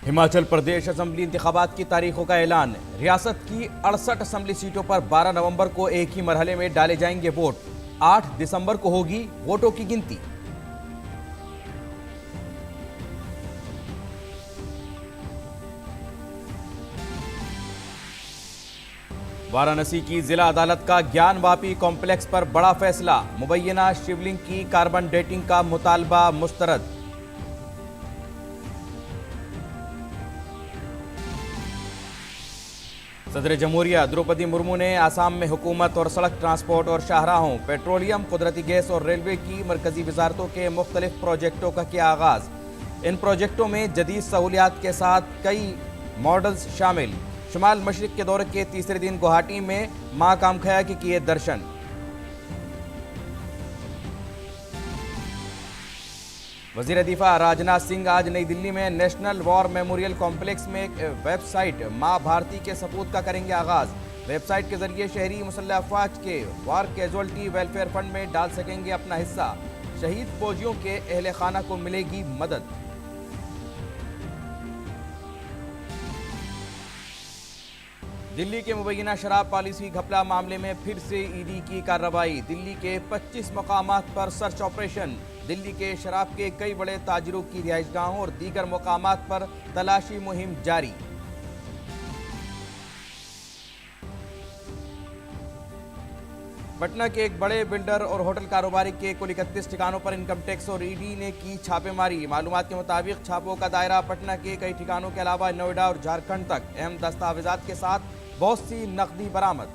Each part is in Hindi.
हिमाचल प्रदेश असेंबली इंतखाबात की तारीखों का ऐलान। रियासत की 68 असेंबली सीटों पर 12 नवंबर को एक ही मरहले में डाले जाएंगे वोट। 8 दिसंबर को होगी वोटों की गिनती। वाराणसी की जिला अदालत का ज्ञानवापी कॉम्प्लेक्स पर बड़ा फैसला। मुबैना शिवलिंग की कार्बन डेटिंग का मुतालबा मुस्तरद। सदर जमहूरिया द्रौपदी मुर्मू ने आसाम में हुकूमत और सड़क ट्रांसपोर्ट और शाहराहों, पेट्रोलियम, कुदरती गैस और रेलवे की मरकजी वजारतों के मुख्तलिफ प्रोजेक्टों का किया आगाज। इन प्रोजेक्टों में जदीद सहूलियात के साथ कई मॉडल्स शामिल। शुमाल मशरिक के दौरे के तीसरे दिन गुवाहाटी में मां कामख्या के किए दर्शन। वजीर दिफा राजनाथ सिंह आज नई दिल्ली में नेशनल वॉर मेमोरियल कॉम्प्लेक्स में एक वेबसाइट मां भारती के सपूत का करेंगे आगाज। वेबसाइट के जरिए शहरी मुसल्लह अफवाज के वार कैजुअल्टी वेलफेयर फंड में डाल सकेंगे अपना हिस्सा। शहीद फौजियों के अहले खाना को मिलेगी मदद। दिल्ली के मुबैना शराब पॉलिसी घपला मामले में फिर से ईडी की कार्रवाई। दिल्ली के 25 मकामात पर सर्च ऑपरेशन। दिल्ली के शराब के कई बड़े ताजिरों की रिहाइशगाहों और दीगर मकामात पर तलाशी मुहिम जारी। पटना के एक बड़े बिल्डर और होटल कारोबारी के कुल 31 ठिकानों पर इनकम टैक्स और ईडी ने की छापेमारी। मालूमात के मुताबिक छापों का दायरा पटना के कई ठिकानों के अलावा नोएडा और झारखंड तक। अहम दस्तावेजात के साथ बहुत सी नकदी बरामद।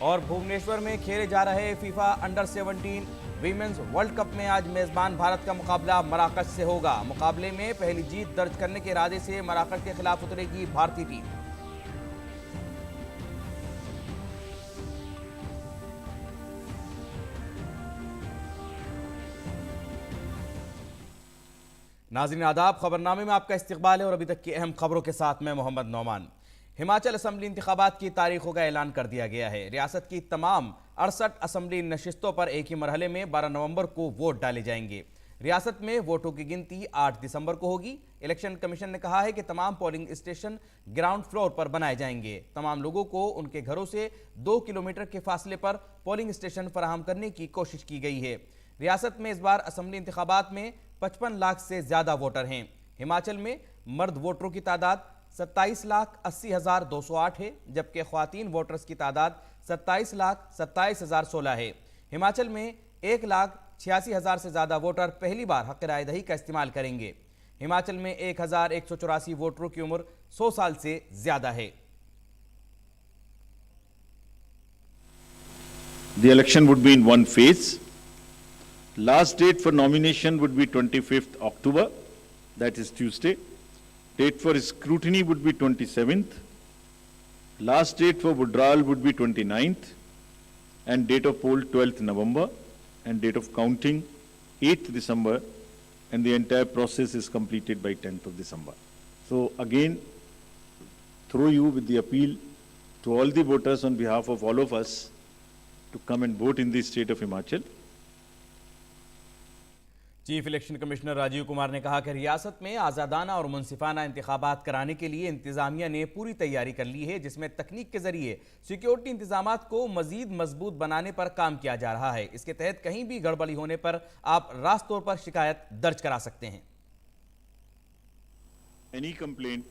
और भुवनेश्वर में खेले जा रहे FIFA under 17 women's world cup में आज मेजबान भारत का मुकाबला मराकश से होगा। मुकाबले में पहली जीत दर्ज करने के इरादे से मराकश के खिलाफ उतरेगी भारतीय टीम। नाज़रीन आदाब, खबरनामे में आपका इस्तकबाल है और अभी तक की अहम खबरों के साथ मैं मोहम्मद नौमान। हिमाचल असेंबली इंतखाबात की तारीखों का ऐलान कर दिया गया है। रियासत की तमाम 68 असेंबली नशिस्तों पर एक ही मरहले में 12 नवंबर को वोट डाले जाएंगे। रियासत में वोटों की गिनती 8 दिसंबर को होगी। इलेक्शन कमीशन ने कहा है कि तमाम पोलिंग स्टेशन ग्राउंड फ्लोर पर बनाए जाएंगे। तमाम लोगों को उनके घरों से 2 किलोमीटर के फासले पर पोलिंग स्टेशन फराहम करने की कोशिश की गई है। रियासत में इस बार असेंबली इंतखाबात में 55 लाख से ज्यादा वोटर हैं। हिमाचल में मर्द वोटरों की तादाद 27,80,208 है, जबकि ख्वातीन वोटर्स की तादाद 27,27,016 है। हिमाचल में 1,86,000 से ज्यादा वोटर पहली बार हक राय दही का इस्तेमाल करेंगे। हिमाचल में 1,184 वोटरों की उम्र 100 साल से ज्यादा है। The election would be in one phase. Last date for nomination would be 25th October, that is Tuesday. Date for scrutiny would be 27th. Last date for withdrawal would be 29th. And date of poll 12th November. And date of counting 8th December. And the entire process is completed by 10th of December. So again, through you with the appeal to all the voters on behalf of all of us to come and vote in the state of Himachal. Chief election commissioner Rajiv Kumar ने कहा कि रियासत में आज़ादाना और मुनसिफाना इंतखाबात कराने के लिए इंतजामिया ने पूरी तैयारी कर ली है, जिसमें तकनीक के जरिए सिक्योरिटी इंतजामात को मजीद मजबूत बनाने पर काम किया जा रहा है। इसके तहत कहीं भी गड़बड़ी होने पर आप रास्त तौर पर शिकायत दर्ज करा सकते हैं। Any complaint,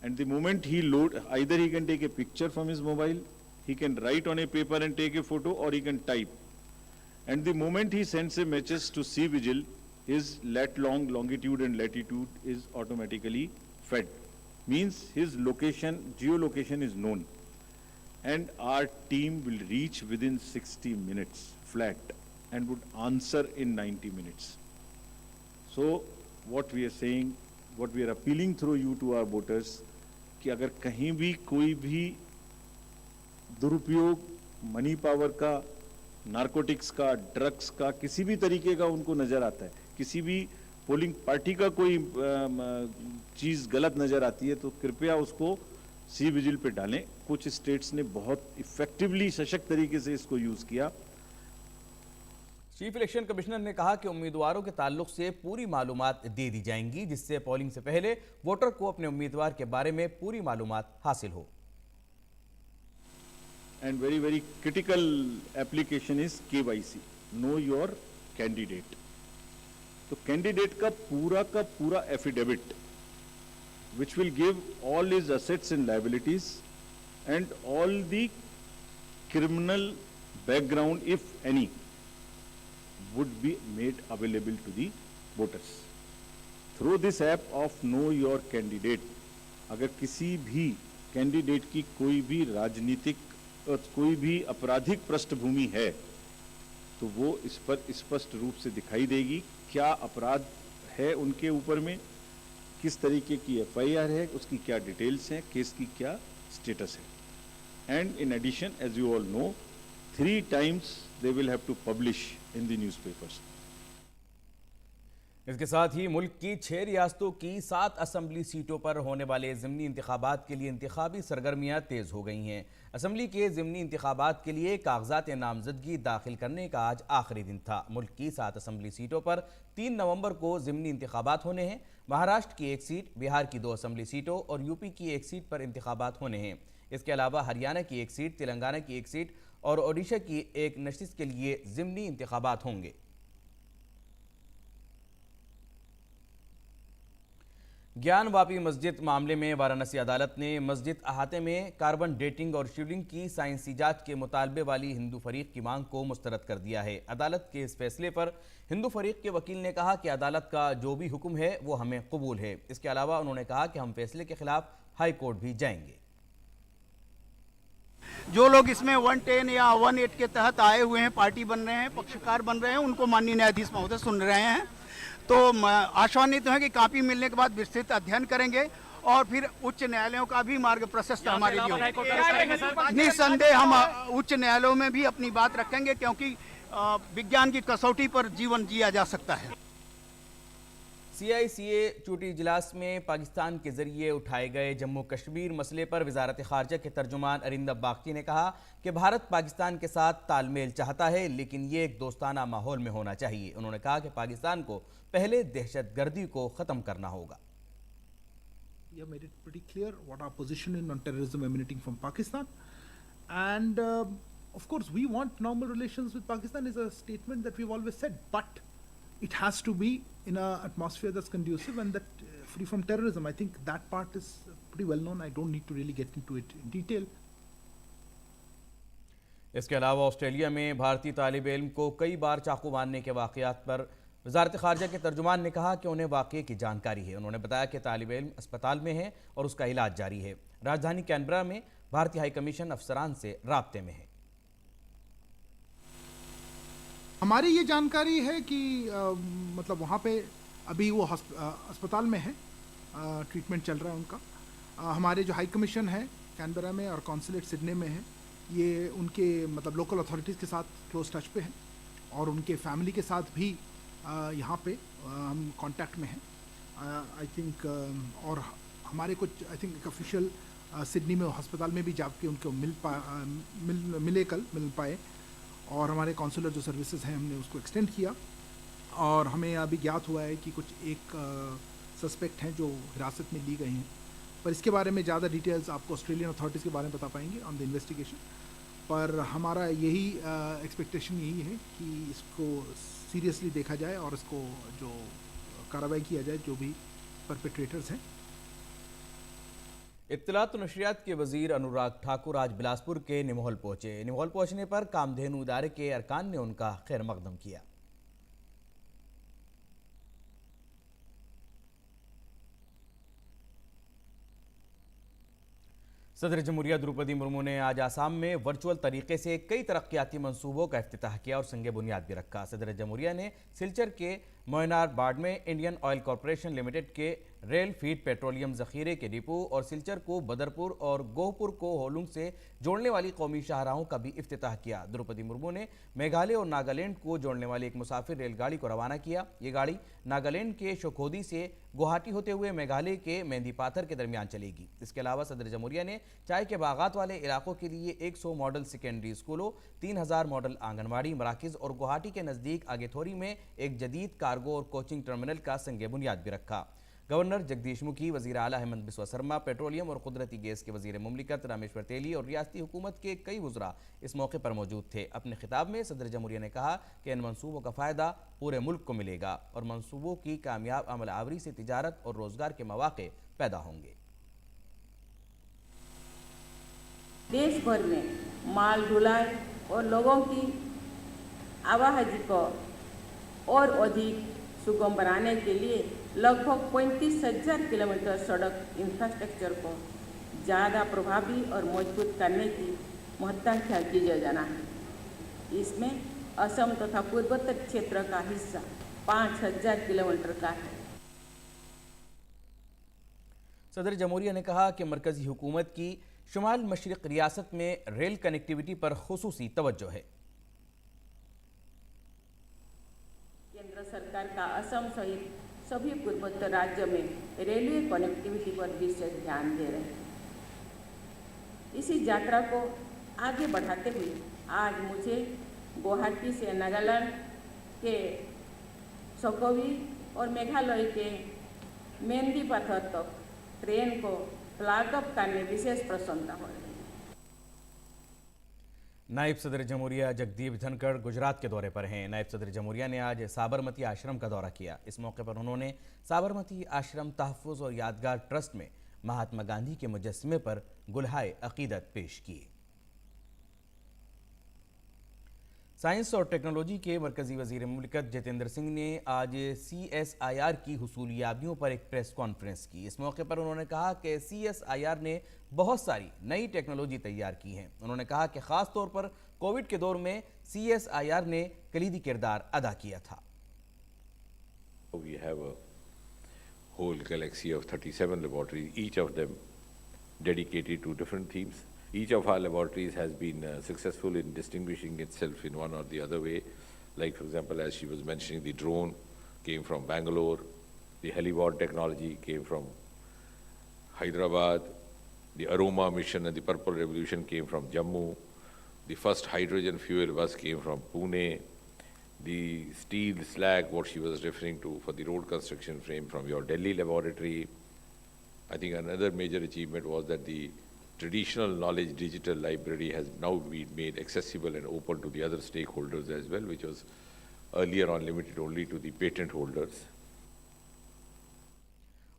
and the moment he load, either he can take a picture from his mobile, he can write on a paper and take a photo, or he can type. And the moment he sends a message to C-Vigil, his longitude and latitude is automatically fed. Means his location, geolocation is known. And our team will reach within 60 minutes flat and would answer in 90 minutes. So what we are saying, what we are appealing through you to our voters, कि अगर कहीं भी कोई भी दुरुपयोग मनी पावर का, नारकोटिक्स का, ड्रग्स का, किसी भी तरीके का उनको नजर आता है, किसी भी पोलिंग पार्टी का कोई चीज गलत नजर आती है, तो कृपया उसको सी विजिल पे डालें। कुछ स्टेट्स ने बहुत इफेक्टिवली सशक्त तरीके से इसको यूज किया। चीफ इलेक्शन कमिश्नर ने कहा कि उम्मीदवारों के ताल्लुक से पूरी मालूमात दे दी जाएंगी, जिससे पोलिंग से पहले वोटर को अपने उम्मीदवार के बारे में पूरी मालूमात हासिल हो। And very critical application is KYC, know your candidate. तो कैंडिडेट का पूरा affidavit which will give all his assets and liabilities and all the criminal background, if any, would be made available to the voters through this app of Know Your Candidate. अगर किसी भी कैंडिडेट की कोई भी राजनीतिक और कोई भी आपराधिक पृष्ठभूमि है तो वो इस पर स्पष्ट रूप से दिखाई देगी, क्या अपराध है उनके ऊपर में, किस तरीके की FIR है, उसकी क्या डिटेल्स हैं, केस की क्या स्टेटस है। And in addition, as you all know, 3 times they will have to publish in the newspapers. इसके साथ ही मुल्क की 6 रियासतों की 7 असम्बली सीटों पर होने वाले ज़िमनी इंतखाबात के लिए इंतखाबी सरगर्मियाँ तेज़ हो गई हैं। असम्बली के ज़िमनी इंतखाबात के लिए कागजात नामजदगी दाखिल करने का आज आखिरी दिन था। मुल्क की 7 असम्बली सीटों पर 3 नवंबर को ज़िमनी इंतखाबात होने हैं। महाराष्ट्र की 1 सीट, बिहार की 2 असम्बली सीटों और यूपी की 1 सीट पर इंतखाबात होने हैं। इसके अलावा हरियाणा की 1 सीट, तेलंगाना की 1 सीट और ओडिशा की 1 नशिस्त के लिए ज़िमनी इंतखाबात होंगे। ज्ञान वापी मस्जिद मामले में वाराणसी अदालत ने मस्जिद अहाते में कार्बन डेटिंग और शील्डिंग की साइंसी जांच के मुतालबे वाली हिंदू फरीक की मांग को मुस्तरद कर दिया है। अदालत के इस फैसले पर हिंदू फरीक के वकील ने कहा कि अदालत का जो भी हुक्म है वो हमें कबूल है। इसके अलावा उन्होंने कहा कि हम फैसले के खिलाफ हाई कोर्ट भी जाएंगे। जो लोग इसमें 110 या 18 के तहत आए हुए हैं, पार्टी बन रहे हैं, पक्षकार बन रहे हैं, उनको माननीय न्यायाधीश महोदय सुन रहे हैं, तो आश्वानित है कि कापी मिलने के बाद विस्तृत अध्ययन करेंगे और फिर उच्च न्यायालयों का भी मार्ग प्रशस्त हमारे लिए होगा। निसंदेह हम उच्च न्यायालयों में भी अपनी बात रखेंगे, क्योंकि विज्ञान की कसौटी पर जीवन जिया जा सकता है। CICA चूटी इजलास में पाकिस्तान के जरिए उठाए गए जम्मू कश्मीर मसले पर वजारत खारजा के तर्जुमान अरिंदर बागची ने कहा कि भारत पाकिस्तान के साथ तालमेल चाहता है, लेकिन ये एक दोस्ताना माहौल में होना चाहिए। उन्होंने कहा कि पाकिस्तान को पहले दहशतगर्दी को खत्म करना होगा। We have made it pretty clear what our position is on terrorism emanating from Pakistan, and of course we want normal relations with Pakistan is a statement that we've always said, but it has to be in an atmosphere that's conducive and that free from terrorism. I think that part is pretty well known. I don't need to really get into it in detail. इसके अलावा ऑस्ट्रेलिया में भारतीय तालिब इल्म को कई बार चाकू मारने के वाक़यात पर वजारत खारजा के तर्जुमान ने कहा कि उन्हें वाक़ये की जानकारी है। उन्होंने बताया कि तालिब इल्म अस्पताल में है और उसका इलाज जारी है। राजधानी कैनबरा में भारतीय हाई कमीशन अफसरान से राब्ते में है। हमारी ये जानकारी है कि मतलब वहाँ पे अभी वो अस्पताल में है, ट्रीटमेंट चल रहा है उनका। हमारे जो हाई कमीशन है कैनबरा में और कॉन्सुलेट सिडनी में है, ये उनके मतलब लोकल अथॉरिटीज़ के साथ क्लोज टच पे हैं और उनके फैमिली के साथ भी यहाँ पे हम कांटेक्ट में हैं। आई थिंक और हमारे कुछ आई थिंक एक ऑफिशियल सिडनी में अस्पताल में भी जाके उनको मिल पाए और हमारे कॉन्सुलर जो सर्विसेज हैं हमने उसको एक्सटेंड किया और हमें अभी ज्ञात हुआ है कि कुछ एक सस्पेक्ट हैं जो हिरासत में ली गए हैं, पर इसके बारे में ज़्यादा डिटेल्स आपको ऑस्ट्रेलियन अथॉरिटीज़ के बारे में बता पाएंगे ऑन द इन्वेस्टिगेशन। पर हमारा यही एक्सपेक्टेशन यही है कि इसको सीरियसली देखा जाए और इसको जो कार्रवाई किया जाए जो भी परपेट्रेटर्स हैं। इत्तलात और नशरियात के वजीर अनुराग ठाकुर आज बिलासपुर के निमोहल पहुंचे। निमोहल पहुंचने पर कामधेनु इदारे के अरकान ने उनका खैर मकदम किया। सदर जमहूरिया द्रौपदी मुर्मू ने आज आसाम में वर्चुअल तरीके से कई तरक्याती मंसूबों का इफ्तिताह किया और संग बुनियाद भी रखा। सदर जमहूरिया ने सिलचर के मोयनार बाढ़ में इंडियन ऑयल कॉरपोरेशन लिमिटेड के रेल फीड पेट्रोलियम जखीरे के डिपो और सिलचर को बदरपुर और गोहपुर को होलुंग से जोड़ने वाली कौमी शाहराहों का भी इफ्तिताह किया। द्रौपदी मुर्मू ने मेघालय और नागालैंड को जोड़ने वाली एक मुसाफिर रेलगाड़ी को रवाना किया। ये गाड़ी नागालैंड के शोखोदी से गुवाहाटी होते हुए मेघालय के मेहंदी पाथर के दरमियान चलेगी। इसके अलावा सदर जमहूरिया ने चाय के बागात वाले इलाकों के लिए 100 मॉडल सेकेंडरी स्कूलों, 3000 मॉडल आंगनबाड़ी मराकज और गुवाहाटी के नज़दीक आगेथोरी में एक जदीद कार्गो और कोचिंग टर्मिनल का संग बुनियाद भी रखा। गवर्नर जगदीश मुखी, वजीर आला हेमंत बिस्वा शर्मा, पेट्रोलियम और कुदरती गैस के वजीर मुमलिकत रामेश्वर तेली और रियासती हुकूमत के कई वज़रा इस मौके पर मौजूद थे। अपने खिताब में सदर जमहूरिया ने कहा कि इन मनसूबों का फ़ायदा पूरे मुल्क को मिलेगा और मनसूबों की कामयाब अमल आवरी से तिजारत और रोज़गार के मौक़े पैदा होंगे। देश भर में माल ढुलाई और लोगों की आवाजाही को और अधिक सुगम बनाने के लिए लगभग 35,000 किलोमीटर सड़क इंफ्रास्ट्रक्चर को ज़्यादा प्रभावी और मजबूत करने की महत्वाकांक्षा की योजना है। इसमें असम तथा पूर्वोत्तर क्षेत्र का हिस्सा 5,000 किलोमीटर का है। सदर जमहूरिया ने कहा कि मरकजी हुकूमत की शुमाल मशरिक रियासत में रेल कनेक्टिविटी पर खुसूसी तवज्जो है। केंद्र सरकार का असम सहित सभी पूर्वोत्तर राज्यों में रेलवे कनेक्टिविटी पर विशेष ध्यान दे रहे हैं। इसी यात्रा को आगे बढ़ाते हुए आज मुझे गुवाहाटी से नागालैंड के शोखोदी और मेघालय के मेहंदी पाथर तक ट्रेन को फ्लैग अप करने विशेष प्रसन्नता हो रही है। नायब सदर जमहूरिया जगदीप धनखड़ गुजरात के दौरे पर हैं। नायब सदर जमहूरिया ने आज साबरमती आश्रम का दौरा किया। इस मौके पर उन्होंने साबरमती आश्रम तहफ़्फ़ुज़ और यादगार ट्रस्ट में महात्मा गांधी के मुजस्समे पर गुलहाए अकीदत पेश किए। साइंस और टेक्नोलॉजी के मरकजी वजीर मुमलिकत जितेंद्र सिंह ने आज CSIR की हुसूलियाबियों पर एक प्रेस कॉन्फ्रेंस की। इस मौके पर उन्होंने कहा कि CSIR ने बहुत सारी नई टेक्नोलॉजी तैयार की हैं। उन्होंने कहा कि ख़ास तौर पर कोविड के दौर में CSIR ने कलीदी किरदार अदा किया था। We have a whole galaxy of 37 laboratories, each of them dedicated to different themes. Each of our laboratories has been successful in distinguishing itself in one or the other way. Like, for example, as she was mentioning, the drone came from Bangalore, the heliport technology came from Hyderabad, the Aroma mission and the Purple Revolution came from Jammu, the first hydrogen fuel bus came from Pune, the steel slag, what she was referring to for the road construction frame, from your Delhi laboratory. I think another major achievement was that the traditional knowledge digital library has now been made accessible and open to the other stakeholders as well, which was earlier on limited only to the patent holders.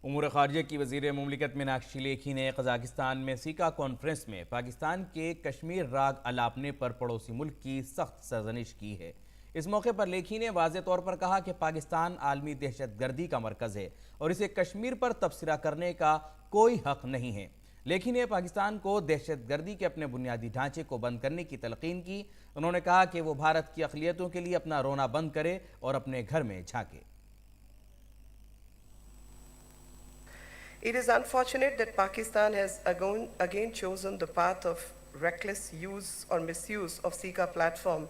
उमूर ख़ारिजा की वज़ीर मुमलिकत मीनाक्षी लेखी ने कज़ाकिस्तान में सीका कॉन्फ्रेंस में पाकिस्तान के कश्मीर राग अलापने पर पड़ोसी मुल्क की सख्त सरजनिश की है। इस मौके पर लेखी ने वाज़े तौर पर कहा कि पाकिस्तान आलमी दहशतगर्दी का मरकज़ है और इसे कश्मीर पर तबसरा करने का कोई हक़ नहीं है। लेखी ने पाकिस्तान को दहशतगर्दी के अपने बुनियादी ढांचे को बंद करने की तलकीन की। उन्होंने कहा कि वो भारत की अक़लियतों के लिए अपना रोना बंद करे और अपने घर में झांके। It is unfortunate that Pakistan has again chosen the path of reckless use or misuse of Sika platform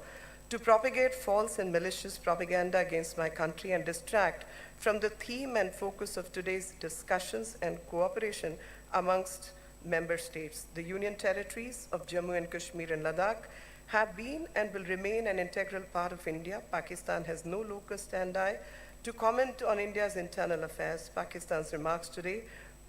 to propagate false and malicious propaganda against my country and distract from the theme and focus of today's discussions and cooperation amongst member states. The Union territories of Jammu and Kashmir and Ladakh have been and will remain an integral part of India. Pakistan has no locus standi to comment on India's internal affairs. Pakistan's remarks today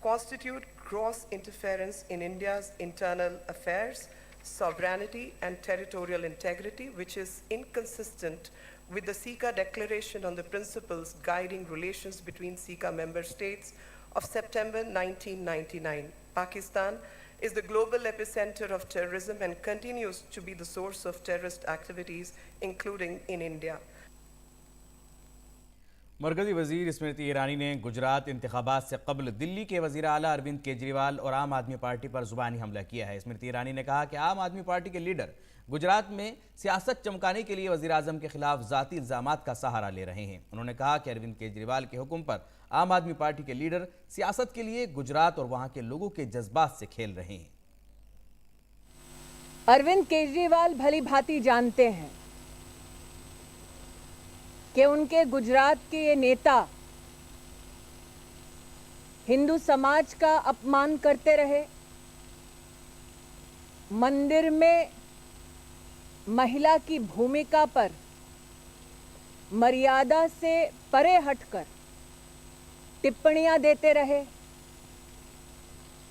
constitute gross interference in India's internal affairs, sovereignty and territorial integrity, which is inconsistent with the Sika Declaration on the Principles Guiding Relations between Sika Member States of September 1999. Pakistan is the global epicenter of terrorism and continues to be the source of terrorist activities, including in India. मरकजी वजीर स्मृति ईरानी ने गुजरात इंतखाबात से कबल दिल्ली के वजीर आला अरविंद केजरीवाल और आम आदमी पार्टी पर जुबानी हमला किया है। स्मृति ईरानी ने कहा कि आम आदमी पार्टी के लीडर गुजरात में सियासत चमकाने के लिए वजीर आजम के खिलाफ जाती इल्जामात का सहारा ले रहे हैं। उन्होंने कहा कि अरविंद केजरीवाल के हुक्म पर आम आदमी पार्टी के लीडर सियासत के लिए गुजरात और वहां के लोगों के जज्बात से खेल रहे हैं। अरविंद केजरीवाल भली भांति जानते हैं कि उनके गुजरात के ये नेता हिंदू समाज का अपमान करते रहे, मंदिर में महिला की भूमिका पर मर्यादा से परे हटकर टिप्पणियां देते रहे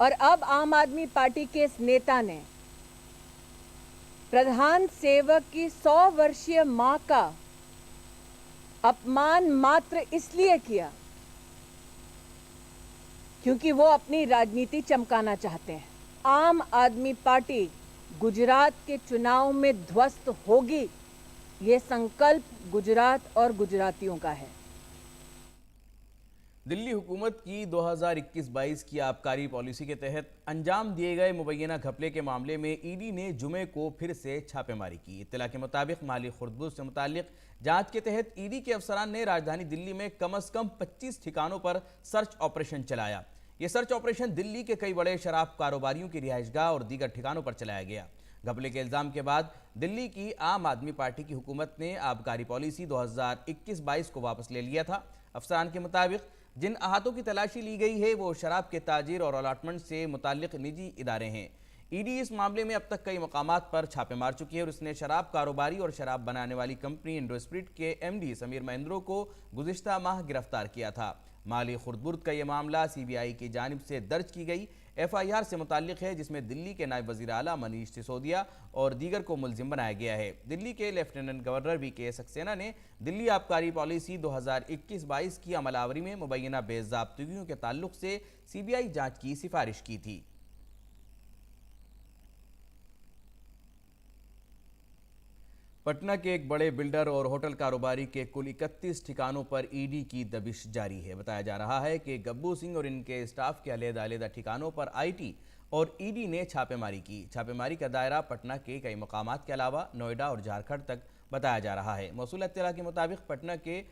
और अब आम आदमी पार्टी के इस नेता ने प्रधान सेवक की 100 वर्षीय मां का अपमान मात्र इसलिए किया क्योंकि वो अपनी राजनीति चमकाना चाहते हैं। आम आदमी पार्टी गुजरात के चुनाव में ध्वस्त होगी, ये संकल्प गुजरात और गुजरातियों का है। दिल्ली हुकूमत की 2021-22 की आबकारी पॉलिसी के तहत अंजाम दिए गए मुबैना घपले के मामले में ईडी ने जुमे को फिर से छापेमारी की। इत्तला के मुताबिक माली खुर्दबुद से मुतालिक जांच के तहत ईडी के अफसरान ने राजधानी दिल्ली में कम से कम 25 ठिकानों पर सर्च ऑपरेशन चलाया। यह सर्च ऑपरेशन दिल्ली के कई बड़े शराब कारोबारियों की रिहाइशगाह और दीगर ठिकानों पर चलाया गया। घपले के इल्जाम के बाद दिल्ली की आम आदमी पार्टी की हुकूमत ने आबकारी पॉलिसी 2021-22 को वापस ले लिया था। अफसरान के मुताबिक जिन अहातों की तलाशी ली गई है वो शराब के ताजिर और अलॉटमेंट से मुताल्लिक निजी इदारे हैं। ईडी इस मामले में अब तक कई मकामात पर छापे मार चुकी है और इसने शराब कारोबारी और शराब बनाने वाली कंपनी इंडोस्प्रिट के एमडी समीर महेंद्रो को गुज़िश्ता माह गिरफ्तार किया था। माली खुर्दबुर्द का यह मामला सीबीआई की जानिब से दर्ज की गई एफआईआर से मुताल्लिक है, जिसमें दिल्ली के नायब वज़ीर आला मनीष सिसोदिया और दीगर को मुलजिम बनाया गया है। दिल्ली के लेफ्टिनेंट गवर्नर वीके सक्सेना ने दिल्ली आबकारी पॉलिसी 2021-22 की अमलावरी में मुबैना बेज़ाब्तगियों के ताल्लुक से सीबीआई जांच की सिफारिश की थी। पटना के एक बड़े बिल्डर और होटल कारोबारी के कुल 31 ठिकानों पर ईडी की दबिश जारी है। बताया जा रहा है कि गब्बू सिंह और इनके स्टाफ के अलग-अलग ठिकानों पर आईटी और ईडी ने छापेमारी की। छापेमारी का दायरा पटना के कई मकामात के अलावा नोएडा और झारखंड तक बताया जा रहा है। मौसूल इत्तला के मुताबिक पटना के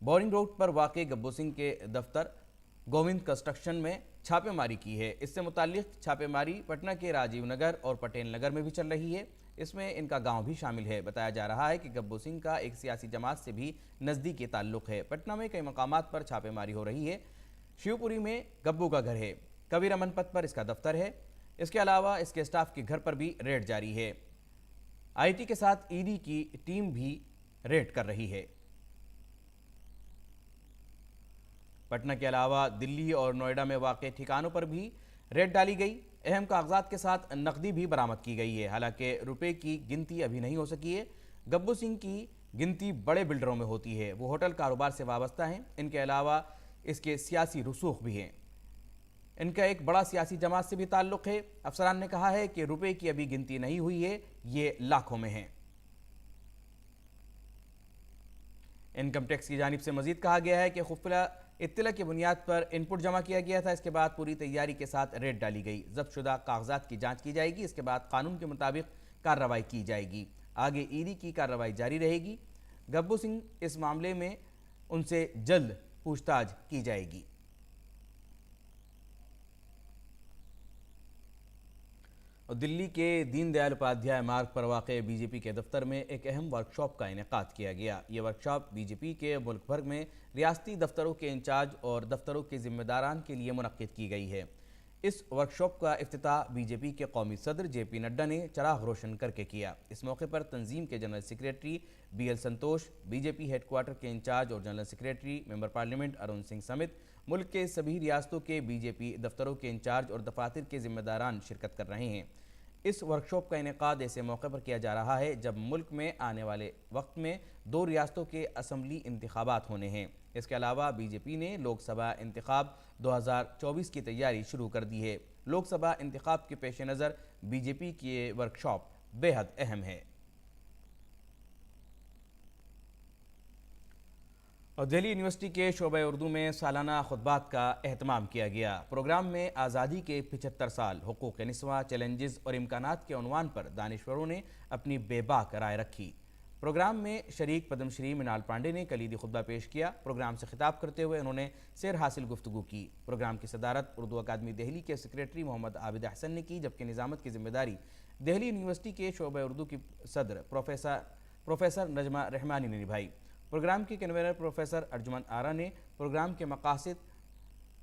बोरिंग रोड पर वाक़ गब्बू सिंह के दफ्तर गोविंद कंस्ट्रक्शन में छापेमारी की है। इससे मुताल्लिक छापेमारी पटना के राजीव नगर और पटेल नगर में भी चल रही है। इसमें इनका गांव भी शामिल है। बताया जा रहा है कि गब्बू सिंह का एक सियासी जमात से भी नज़दीकी ताल्लुक है। पटना में कई मकामात पर छापेमारी हो रही है। शिवपुरी में गब्बू का घर है, कबीर अमन पथ पर इसका दफ्तर है। इसके अलावा इसके स्टाफ के घर पर भी रेड जारी है। आईटी के साथ ईडी की टीम भी रेड कर रही है। पटना के अलावा दिल्ली और नोएडा में वाक़ ठिकानों पर भी रेड डाली गई। अहम कागजात के साथ नकदी भी बरामद की गई है। हालांकि रुपए की गिनती अभी नहीं हो सकी है। गब्बू सिंह की गिनती बड़े बिल्डरों में होती है, वो होटल कारोबार से वाबस्ता हैं। इनके अलावा इसके सियासी रसूख भी हैं। इनका एक बड़ा सियासी जमात से भी ताल्लुक है। अफसरान ने कहा है कि रुपए की अभी गिनती नहीं हुई है, ये लाखों में है। इनकम टैक्स की जानिब से मजीद कहा गया है कि खुफिया इत्तला की बुनियाद पर इनपुट जमा किया गया था। इसके बाद पूरी तैयारी के साथ रेड डाली गई। जब्त शुदा कागजात की जांच की जाएगी। इसके बाद कानून के मुताबिक कार्रवाई की जाएगी। आगे ईडी की कार्रवाई जारी रहेगी। गब्बू सिंह इस मामले में उनसे जल्द पूछताछ की जाएगी। और दिल्ली के दीनदयाल उपाध्याय मार्ग पर वाक़े बीजेपी के दफ्तर में एक अहम वर्कशॉप का इनेकाद किया गया। ये वर्कशॉप बीजेपी के मुल्क भर में रियासती दफ्तरों के इंचार्ज और दफ्तरों के जिम्मेदारान के लिए मुनक्किद की गई है। इस वर्कशॉप का इफ्तिताह बीजेपी के कौमी सदर जेपी नड्डा ने चराग रोशन करके किया। इस मौके पर तंजीम के जनरल सेक्रेटरी बीएल संतोष, बीजेपी हेडक्वार्टर के इंचार्ज और general secretary member parliament Arun Singh समेत मुल्क के सभी रियासतों के बीजेपी दफ्तरों के इंचार्ज और दफातर के जिम्मेदारान शिरकत कर रहे हैं। इस वर्कशॉप का इनेकाद ऐसे मौके पर किया जा रहा है जब मुल्क में आने वाले वक्त में 2 रियासतों के असम्बली इंतखाबात होने हैं। इसके अलावा बीजेपी ने लोकसभा इंतखाब 2024 की तैयारी शुरू कर दी है। लोकसभा इंतखाब के पेश नज़र बीजेपी की ये वर्कशॉप बेहद अहम है। और दिल्ली यूनिवर्सिटी के शोबे उर्दू में सालाना खुतबात का एहतमाम किया गया। प्रोग्राम में आज़ादी के 75 साल, हुकूक़ निस्वा, चैलेंजेस और इम्कानात के उन्वान पर दानिश्वरों ने अपनी बेबाक राय रखी। प्रोग्राम में शरीक पद्मश्री मृणाल पांडे ने कलीदी खुतबा पेश किया। प्रोग्राम से खिताब करते हुए उन्होंने सैर हासिल गुफ्तगू की। प्रोग्राम की सदारत उर्दू अकादमी दिल्ली के सेक्रेटरी मोहम्मद आबिद अहसन ने की, जबकि निज़ामत की जिम्मेदारी दिल्ली यूनिवर्सिटी के शोबे उर्दू की सदर प्रोफेसर नजमा रहमानी ने निभाई। प्रोग्राम के कन्वीनर प्रोफेसर अर्जुमन आरा ने प्रोग्राम के मकासद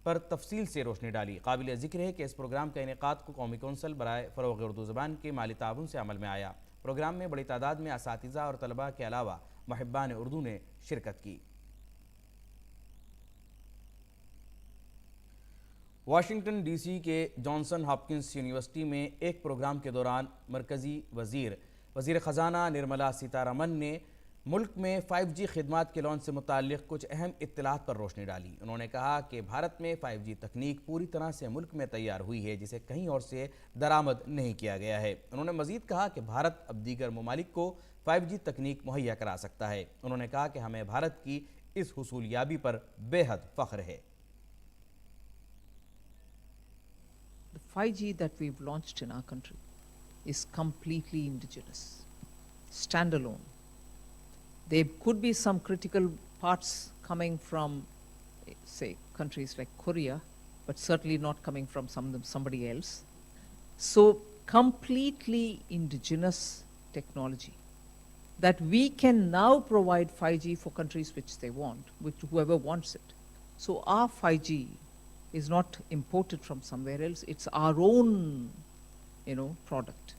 पर तफसील से रोशनी डाली। काबिल ज़िक्र है कि इस प्रोग्राम का इनेकाद को कौमी कौंसल बराए फ़रोग़ उर्दू ज़बान के माली ताउन से अमल में आया। प्रोग्राम में बड़ी तादाद में असातिज़ा और तलबा के अलावा मुहिब्बान उर्दू ने शिरकत की। वाशिंगटन DC के जॉनसन हॉपकिंस यूनिवर्सिटी में एक प्रोग्राम के दौरान मरकज़ी वज़ीर ख़जाना निर्मला सीतारमन ने मुल्क में 5G खिदमात के लॉन्च से मुताल्लिक़ कुछ अहम इत्तलात पर रोशनी डाली। उन्होंने कहा कि भारत में 5G तकनीक पूरी तरह से मुल्क में तैयार हुई है, जिसे कहीं और से दरामद नहीं किया गया है। उन्होंने मज़ीद कहा कि भारत अब दीगर ममालिक को 5G तकनीक मुहैया करा सकता है। उन्होंने कहा कि हमें भारत की इस हुसूलियाबी पर बेहद फ़ख्र है। The 5G that we've launched in our country is completely indigenous, standalone. There could be some critical parts coming from, say, countries like Korea, but certainly not coming from somebody else. So, completely indigenous technology that we can now provide 5G for countries which they want, whoever wants it. So, our 5G is not imported from somewhere else, it's our own, product.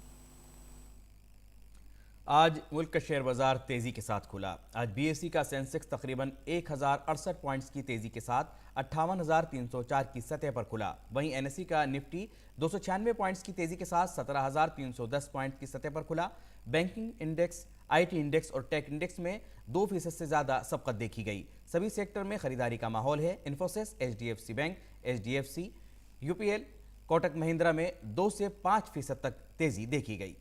आज मुल्क का शेयर बाजार तेजी के साथ खुला। आज BSE का सेंसेक्स तकरीबन 1068 पॉइंट्स की तेजी के साथ 58,304 की सतह पर खुला। वहीं NSE का निफ्टी 296 पॉइंट्स की तेजी के साथ 17,310 पॉइंट की सतह पर खुला। बैंकिंग इंडेक्स, IT इंडेक्स और टेक इंडेक्स में 2% से ज़्यादा सबकत देखी गई। सभी सेक्टर में खरीदारी का माहौल है। Infosys, HDFC bank, HDFC, UPL, Kotak Mahindra में 2 से 5% तक तेजी देखी गई।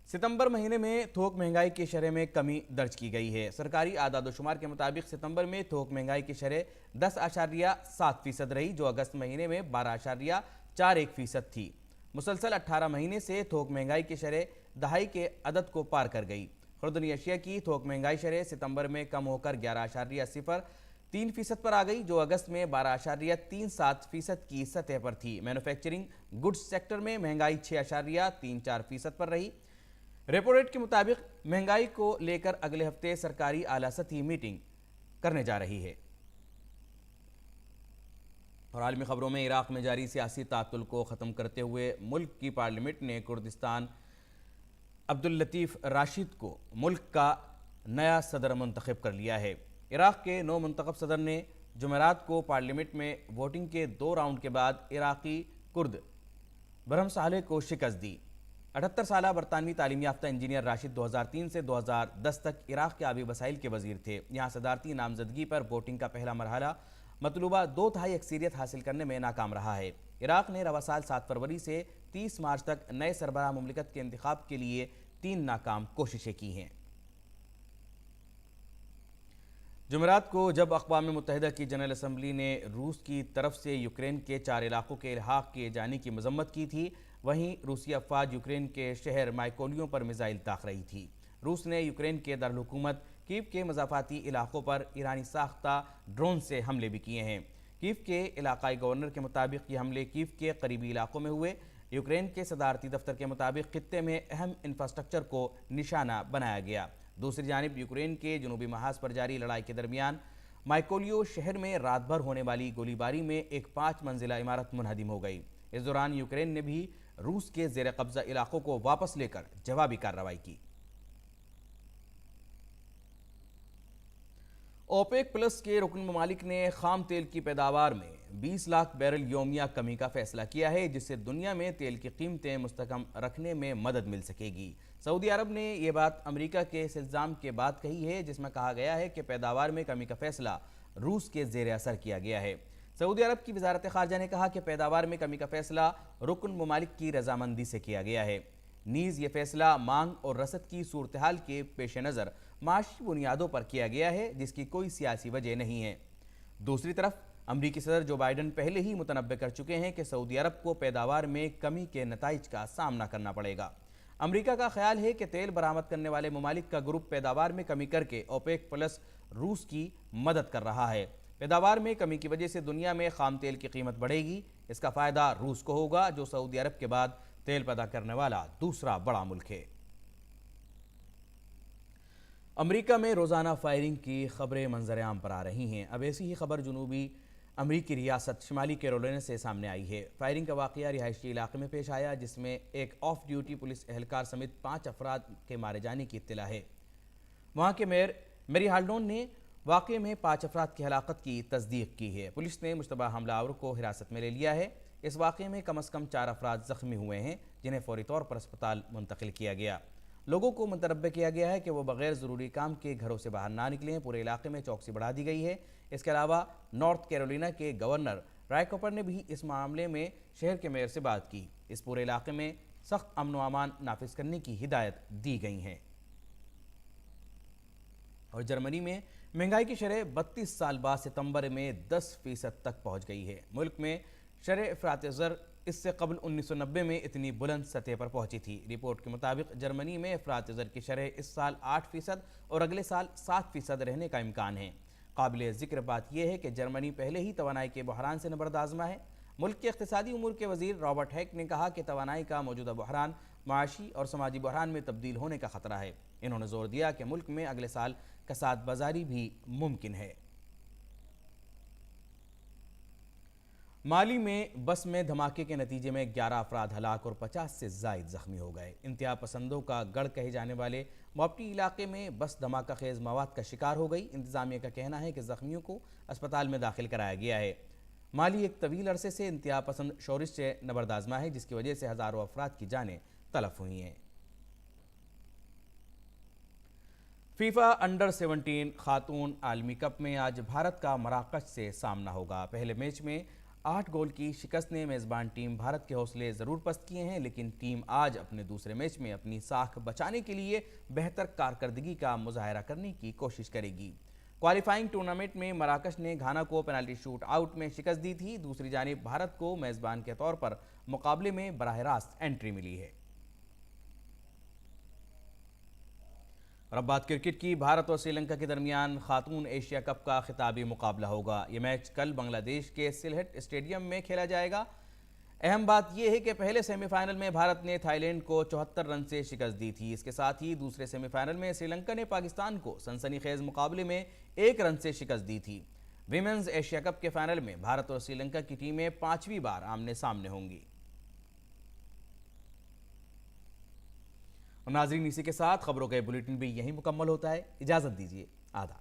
सितंबर महीने में थोक महंगाई की शरह में कमी दर्ज की गई है। सरकारी आदादोशुमार के मुताबिक सितंबर में थोक महंगाई की शरह 10.7% रही, जो अगस्त महीने में 12.41% थी। मुसलसल 18 महीने से थोक महंगाई की शरह दहाई के अदद को पार कर गई। खुर्दनी अशिया की थोक महंगाई शरह सितंबर में कम होकर 11.03% पर आ गई, जो अगस्त में 12.37% की सतह पर थी। मैन्युफैक्चरिंग गुड्स सेक्टर में महंगाई 6.34% पर रही। रेपो रेट के मुताबिक महंगाई को लेकर अगले हफ्ते सरकारी आला सतही मीटिंग करने जा रही है। और आलमी खबरों में इराक में जारी सियासी तातुल को ख़त्म करते हुए मुल्क की पार्लियामेंट ने कुर्दिस्तान अब्दुल लतीफ़ राशिद को मुल्क का नया सदर मुंतखब कर लिया है। इराक के नौ मुंतखब सदर ने जुमेरात को पार्लियामेंट में वोटिंग के 2 राउंड के बाद इराकी कुर्द बरहम साले को शिकस्त दी। 78 साला बरतानवी तालीम याफ्ता इंजीनियर राशिद 2003 से 2010 तक इराक के आबी वसाइल के वजीर थे। यहाँ सदारती नामजदगी पर वोटिंग का पहला मरहला मतलूबा 2/3 अक्सरियत हासिल करने में नाकाम रहा है। इराक ने रवा साल 7 फरवरी से 30 मार्च तक नए सरबराह मुमलिकत के इंतखाब के लिए 3 नाकाम कोशिशें की हैं। जुमेरात को जब अक़वाम मुत्तहिदा की जनरल असम्बली ने रूस की तरफ से यूक्रेन के 4 इलाकों के इल्हाक़ किए जाने की मजम्मत की थी, वहीं रूसी अफवाज यूक्रेन के शहर माइकोलियो पर मिसाइल ताक रही थी। रूस ने यूक्रेन के दारुल-हुकूमत कीव के मज़ाफ़ाती इलाकों पर ईरानी साख्ता ड्रोन से हमले भी किए हैं। कीव के इलाकाई गवर्नर के मुताबिक ये हमले कीव के करीबी इलाकों में हुए। यूक्रेन के सदारती दफ्तर के मुताबिक खित्ते में अहम इंफ्रास्ट्रक्चर को निशाना बनाया गया। दूसरी जानिब यूक्रेन के जनूबी महाज पर जारी लड़ाई के दरमियान माइकोलियो शहर में रात भर होने वाली गोलीबारी में एक 5 मंजिला इमारत मुनहदिम हो गई। इस दौरान यूक्रेन ने भी रूस के ज़ेर कब्जा इलाकों को वापस लेकर जवाबी कार्रवाई की। ओपेक प्लस के रुकन ममालिक ने खाम तेल की पैदावार में 20 लाख बैरल योमिया कमी का फैसला किया है, जिससे दुनिया में तेल की कीमतें मुस्तकम रखने में मदद मिल सकेगी। सऊदी अरब ने यह बात अमेरिका के इस इल्ज़ाम के बाद कही है, जिसमें कहा गया है कि पैदावार में कमी का फैसला रूस के ज़ेर असर किया गया है। सऊदी अरब की वजारत ख़ारजा ने कहा कि पैदावार में कमी का फैसला रुकन ममालिक की रजामंदी से किया गया है। नीज़ ये फैसला मांग और रसद की सूरत हाल के पेश नज़र माशी बुनियादों पर किया गया है, जिसकी कोई सियासी वजह नहीं है। दूसरी तरफ अमरीकी सदर जो बाइडन पहले ही मुतनब्बे कर चुके हैं कि सऊदी अरब को पैदावार में कमी के नताइज का सामना करना पड़ेगा। अमरीका का ख्याल है कि तेल बरामद करने वाले ममालिक का ग्रुप पैदावार में कमी करके ओपेक प्लस रूस की मदद कर रहा है। पैदावार में कमी की वजह से दुनिया में खाम तेल की कीमत बढ़ेगी। इसका फ़ायदा रूस को होगा, जो सऊदी अरब के बाद तेल पैदा करने वाला दूसरा बड़ा मुल्क है। अमरीका में रोज़ाना फायरिंग की खबरें मंजर आम पर आ रही हैं। अब ऐसी ही खबर जनूबी अमरीकी रियासत शिमाली कैरोलिना से सामने आई है। फायरिंग का वाक़या रिहायशी इलाके में पेश आया, जिसमें एक ऑफ ड्यूटी पुलिस एहलकार समेत 5 अफराद के मारे जाने की इत्तला है। वहाँ के मेयर मेरी हाल्डोन ने वाक़े में 5 अफराद की हलाकत की तस्दीक की है। पुलिस ने मुश्तबा हमलावर को हिरासत में ले लिया है। इस वाक़े में कम अज़ कम 4 अफराद ज़ख्मी हुए हैं, जिन्हें फौरी तौर पर अस्पताल मुंतकिल किया गया। लोगों को मुतनब्बे किया गया है कि वो बगैर ज़रूरी काम के घरों से बाहर ना निकलें। पूरे इलाके में चौकसी बढ़ा दी गई है। इसके अलावा नॉर्थ कैरोलिना के गवर्नर राय कूपर ने भी इस मामले में शहर के मेयर से बात की। इस पूरे इलाके में सख्त अमन व अमान नाफिज करने की हिदायत दी गई हैं। और जर्मनी में महंगाई की शरह 32 साल बाद सितंबर में 10% तक पहुंच गई है। मुल्क में शरह अफरात ज़र इससे कबल 1990 में इतनी बुलंद सतह पर पहुंची थी। रिपोर्ट के मुताबिक जर्मनी में अफरात ज़र की शरह इस साल 8% और अगले साल 7% रहने का इम्कान है। काबिल ज़िक्र बात यह है कि जर्मनी पहले ही तवानाई के बहरान से नबर्द आज़मा है। मुल्क के इक़्तिसादी उमूर के वज़ीर रॉबर्ट हैक ने कहा कि तवानाई का मौजूदा बहरान माशी और समाजी बहरान में तब्दील होने का ख़तरा है। इन्होंने जोर दिया कि मुल्क में अगले साल कसाद बाजारी भी मुमकिन है। माली में बस में धमाके के नतीजे में 11 अफराद हलाक और 50 से ज़ायद ज़ख्मी हो गए। इंतहा पसंदों का गढ़ कहे जाने वाले मोप्टी इलाके में बस धमाका खेज मवाद का शिकार हो गई। इंतजामिया का कहना है कि ज़ख्मियों को अस्पताल में दाखिल कराया गया है। माली एक तवील अरसे से इंतहा पसंद शोरिश से नबर्द आज़मा है, जिसकी वजह से हज़ारों अफराद की जानें तलफ हुई हैं। फीफा अंडर 17 खातून आलमी कप में आज भारत का मराकश से सामना होगा। पहले मैच में 8 गोल की शिकस्त ने मेज़बान टीम भारत के हौसले ज़रूर पस्त किए हैं, लेकिन टीम आज अपने दूसरे मैच में अपनी साख बचाने के लिए बेहतर कारकर्दगी का मुजाहरा करने की कोशिश करेगी। क्वालिफाइंग टूर्नामेंट में मराकश ने घाना को पेनल्टी शूट आउट में शिकस्त दी थी। दूसरी जानिब भारत को मेज़बान के तौर पर मुकाबले में बराह रास्त एंट्री मिली है। और अब बात क्रिकेट की। भारत और श्रीलंका के दरमियान खातून एशिया कप का खिताबी मुकाबला होगा। ये मैच कल बांग्लादेश के सिलहट स्टेडियम में खेला जाएगा। अहम बात यह है कि पहले सेमीफाइनल में भारत ने थाईलैंड को 74 रन से शिकस्त दी थी। इसके साथ ही दूसरे सेमीफाइनल में श्रीलंका ने पाकिस्तान को सनसनीखेज मुकाबले में 1 रन से शिकस्त दी थी। विमेंस एशिया कप के फाइनल में भारत और श्रीलंका की टीमें 5वीं बार आमने सामने होंगी। नाज़रीन, इसी के साथ खबरों का बुलेटिन भी यहीं मुकम्मल होता है। इजाज़त दीजिए। आदाब।